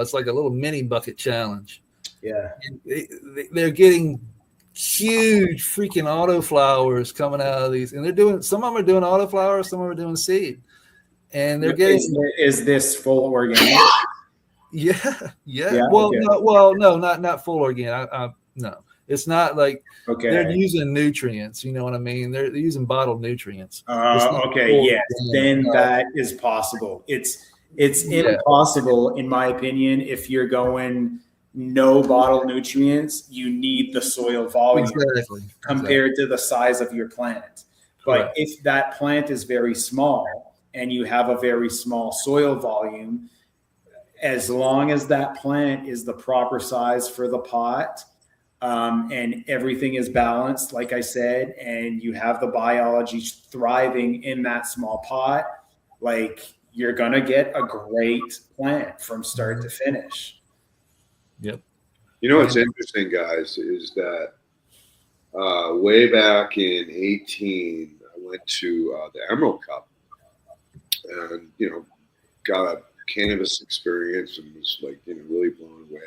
It's like a little mini bucket challenge. Yeah. They're getting huge freaking autoflowers coming out of these, and they're doing, some of them are doing autoflowers, some of them are doing seed, and they're getting. Is this full organic? Yeah. Well, okay. No, not full organic. No, it's not like they're using nutrients. You know what I mean? They're using bottled nutrients. Okay, yes, then that is possible. It's impossible, in my opinion, if you're going no bottled nutrients. You need the soil volume compared to the size of your plant. But if that plant is very small and you have a very small soil volume, as long as that plant is the proper size for the pot, and everything is balanced, like I said, and you have the biology thriving in that small pot, like, you're going to get a great plant from start to finish. Yep. You know what's interesting, guys, is that way back in 18, I went to the Emerald Cup and, got a cannabis experience and was like, really blown away.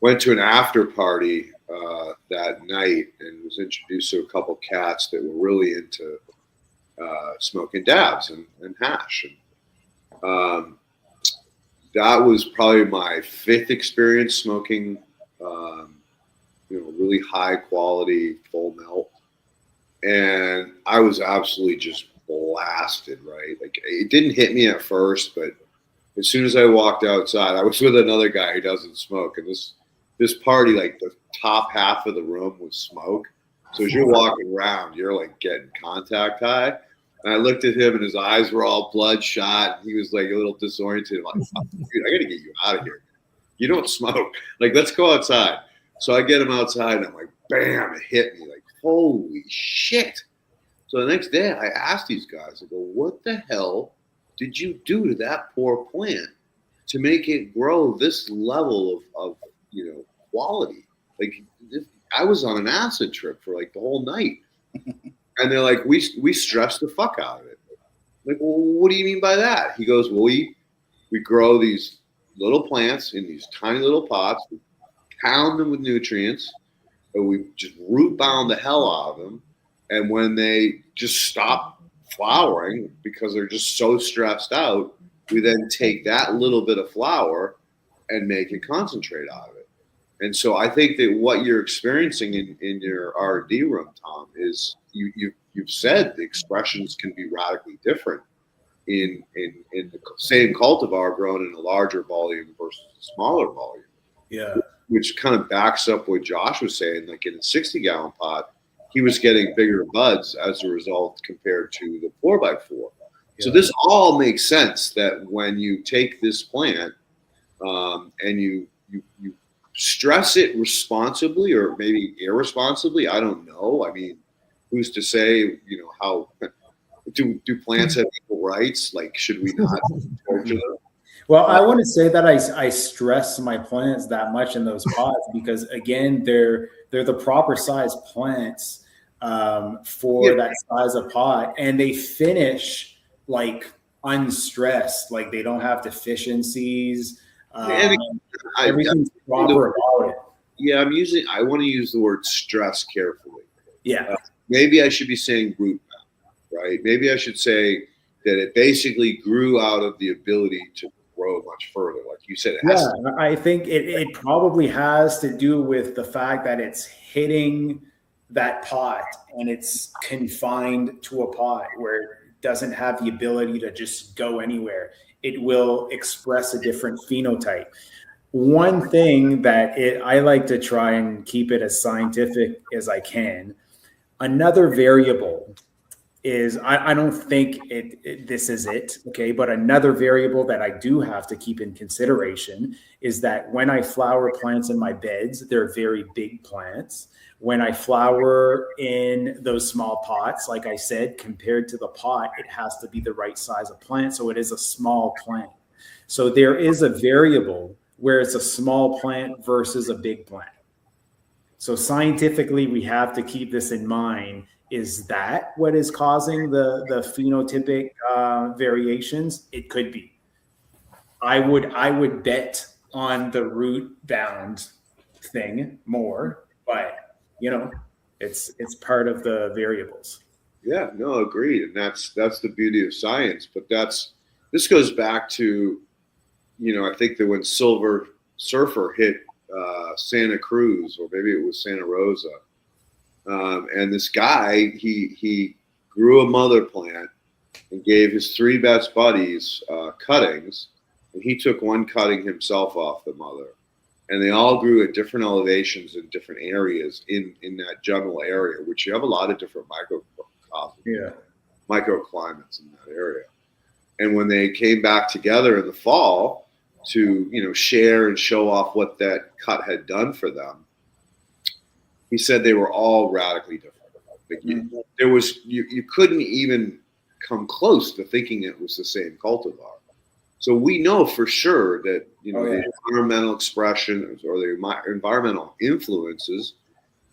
Went to an after party that night and was introduced to a couple cats that were really into smoking dabs and hash. And that was probably my 5th experience smoking, really high quality full melt. And I was absolutely just blasted, right? Like, it didn't hit me at first, but as soon as I walked outside, I was with another guy who doesn't smoke. And this party, like, the top half of the room was smoke. So as you're walking around, you're like getting contact high. And I looked at him and his eyes were all bloodshot. He was like a little disoriented. I'm like, dude, I got to get you out of here. You don't smoke. Like, let's go outside. So I get him outside and I'm like, bam, it hit me. Like, holy shit. So the next day I asked these guys, I go, what the hell did you do to that poor plant to make it grow this level of quality? Like, I was on an acid trip for like the whole night. And they're like, we stressed the fuck out of it. I'm like, well, what do you mean by that? He goes, well, we grow these little plants in these tiny little pots. We pound them with nutrients, and we just root bound the hell out of them. And when they just stop flowering because they're just so stressed out, we then take that little bit of flower and make a concentrate out of it. And so I think that what you're experiencing in your R&D room, Tom, is you've said the expressions can be radically different in the same cultivar grown in a larger volume versus a smaller volume. Yeah. Which kind of backs up what Josh was saying. Like, in a 60-gallon pot, he was getting bigger buds as a result compared to the 4x4. Yeah. So this all makes sense that when you take this plant and you stress it responsibly or maybe irresponsibly, I don't know. I mean, who's to say, how do plants have equal rights? Like, should we not torture them? Well, I want to say that I stress my plants that much in those pots because, again, they're the proper size plants for that size of pot, and they finish like unstressed, like they don't have deficiencies. Everything's proper about it. Yeah, I want to use the word stress carefully. Yeah. Maybe I should be saying root bound, right? Maybe I should say that it basically grew out of the ability to grow much further. Like you said, I think it probably has to do with the fact that it's hitting that pot and it's confined to a pot where it doesn't have the ability to just go anywhere. It will express a different phenotype. One thing that I like to try and keep it as scientific as I can. Another variable is, I don't think this is it, okay? But another variable that I do have to keep in consideration is that when I flower plants in my beds, they're very big plants. When I flower in those small pots, like I said, compared to the pot, it has to be the right size of plant. So it is a small plant. So there is a variable where it's a small plant versus a big plant. So scientifically, we have to keep this in mind. Is that what is causing the phenotypic variations? It could be. I would bet on the root bound thing more, but it's part of the variables. Yeah, no, agreed. And that's the beauty of science. But this goes back to, I think that when Silver Surfer hit Santa Cruz, or maybe it was Santa Rosa, and this guy, he grew a mother plant and gave his 3 best buddies cuttings, and he took one cutting himself off the mother. And they all grew at different elevations in different areas in that general area, which you have a lot of different microclimates in that area. And when they came back together in the fall to, share and show off what that cut had done for them, he said they were all radically different. Like there was, you couldn't even come close to thinking it was the same cultivar. So we know for sure that, the environmental expressions or the environmental influences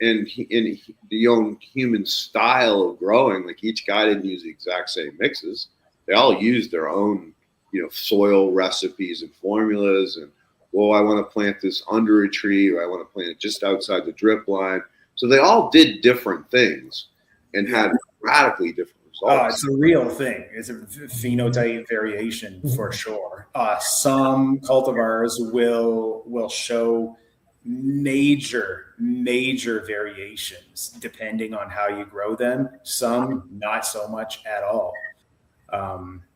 and the own human style of growing, like each guy didn't use the exact same mixes. They all used their own, soil recipes and formulas. And, well, I want to plant this under a tree, or I want to plant it just outside the drip line. So they all did different things and had radically different results. It's a real thing. It's a phenotype variation for sure. Some cultivars will show major variations depending on how you grow them. Some not so much at all.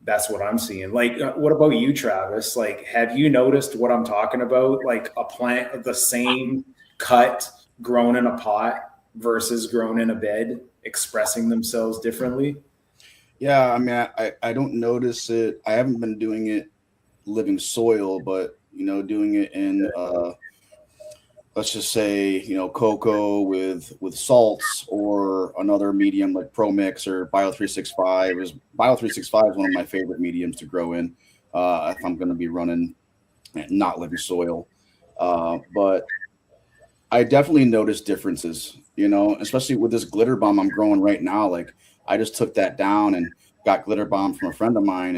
That's what I'm seeing. Like, what about you, Travis? Like, have you noticed what I'm talking about? Like a plant, the same cut grown in a pot versus grown in a bed, expressing themselves differently? Yeah, I mean, I don't notice it. I haven't been doing it living soil, but doing it in let's just say cocoa with salts or another medium like Pro Mix or Bio 365. Bio 365 is one of my favorite mediums to grow in if I'm going to be running not living soil. But I definitely notice differences, especially with this glitter bomb I'm growing right now. Like, I just took that down and got glitter bomb from a friend of mine.